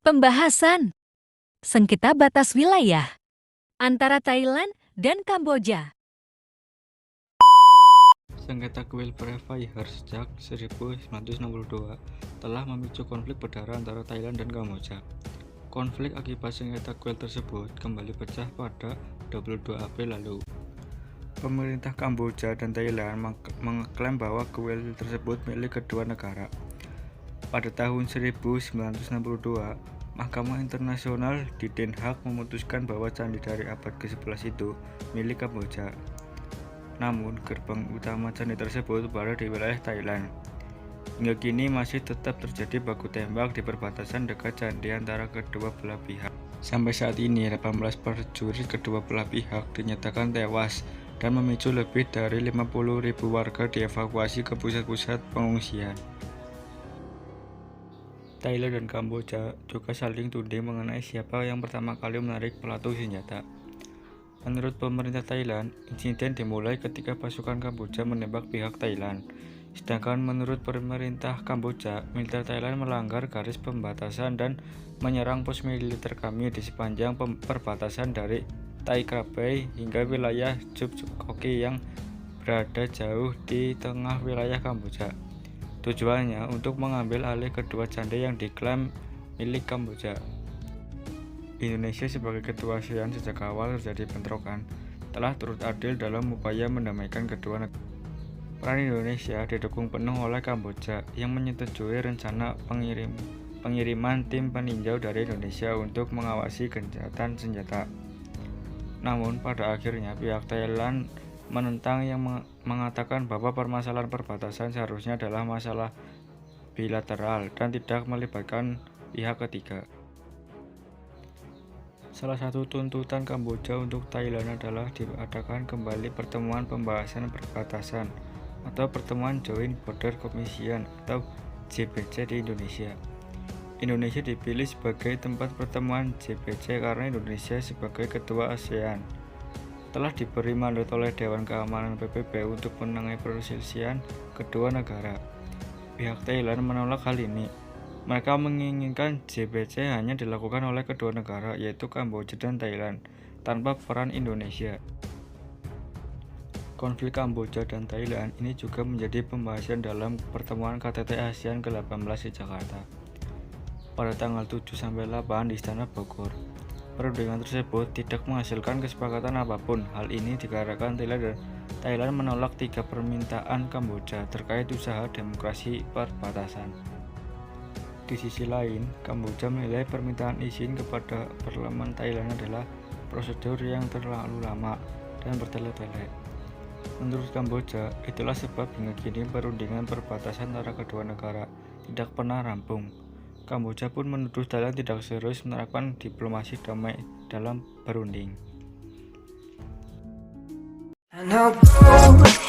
Pembahasan sengketa batas wilayah antara Thailand dan Kamboja. Sengketa kuil Prefire sejak 1962 telah memicu konflik berdarah antara Thailand dan Kamboja. Konflik akibat sengketa kuil tersebut kembali pecah pada 22 April lalu. Pemerintah Kamboja dan Thailand mengklaim bahwa kuil tersebut milik kedua negara. Pada tahun 1962, Mahkamah Internasional di Den Haag memutuskan bahwa candi dari abad ke-11 itu milik Kamboja. Namun, gerbang utama candi tersebut berada di wilayah Thailand. Hingga kini masih tetap terjadi baku tembak di perbatasan dekat candi antara kedua belah pihak. Sampai saat ini, 18 prajurit kedua belah pihak dinyatakan tewas dan memicu lebih dari 50.000 warga dievakuasi ke pusat-pusat pengungsian. Thailand dan Kamboja juga saling tuding mengenai siapa yang pertama kali menarik pelatuk senjata. Menurut pemerintah Thailand, insiden dimulai ketika pasukan Kamboja menembak pihak Thailand. Sedangkan menurut pemerintah Kamboja, militer Thailand melanggar garis pembatasan dan menyerang pos militer kami di sepanjang perbatasan dari Tai Krabai hingga wilayah Chuk Koki yang berada jauh di tengah wilayah Kamboja. Tujuannya untuk mengambil alih kedua candi yang diklaim milik Kamboja. Indonesia sebagai ketua ASEAN sejak awal terjadi bentrokan telah turut adil dalam upaya mendamaikan kedua negara. Peran Indonesia didukung penuh oleh Kamboja yang menyetujui rencana pengiriman tim peninjau dari Indonesia untuk mengawasi gencatan senjata. Namun pada akhirnya pihak Thailand menentang yang mengatakan bahwa permasalahan perbatasan seharusnya adalah masalah bilateral dan tidak melibatkan pihak ketiga. Salah satu tuntutan Kamboja untuk Thailand adalah diadakan kembali pertemuan pembahasan perbatasan atau pertemuan Joint Border Commission atau JBC di Indonesia. Indonesia dipilih sebagai tempat pertemuan JBC karena Indonesia sebagai ketua ASEAN telah diberi mandat oleh Dewan Keamanan PBB untuk menangani perselisihan kedua negara. Pihak Thailand menolak hal ini. Mereka menginginkan JBC hanya dilakukan oleh kedua negara, yaitu Kamboja dan Thailand, tanpa peran Indonesia. Konflik Kamboja dan Thailand ini juga menjadi pembahasan dalam pertemuan KTT ASEAN ke-18 di Jakarta pada tanggal 7-8 di Istana Bogor. Perundingan tersebut tidak menghasilkan kesepakatan apapun. Hal ini dikarenakan Thailand menolak 3 permintaan Kamboja terkait usaha demokrasi perbatasan. Di sisi lain, Kamboja menilai permintaan izin kepada parlemen Thailand adalah prosedur yang terlalu lama dan bertele-tele. Menurut Kamboja, itulah sebab hingga kini perundingan perbatasan antara kedua negara tidak pernah rampung. Kamboja pun menuduh Thailand tidak serius menerapkan diplomasi damai dalam berunding. And I'll go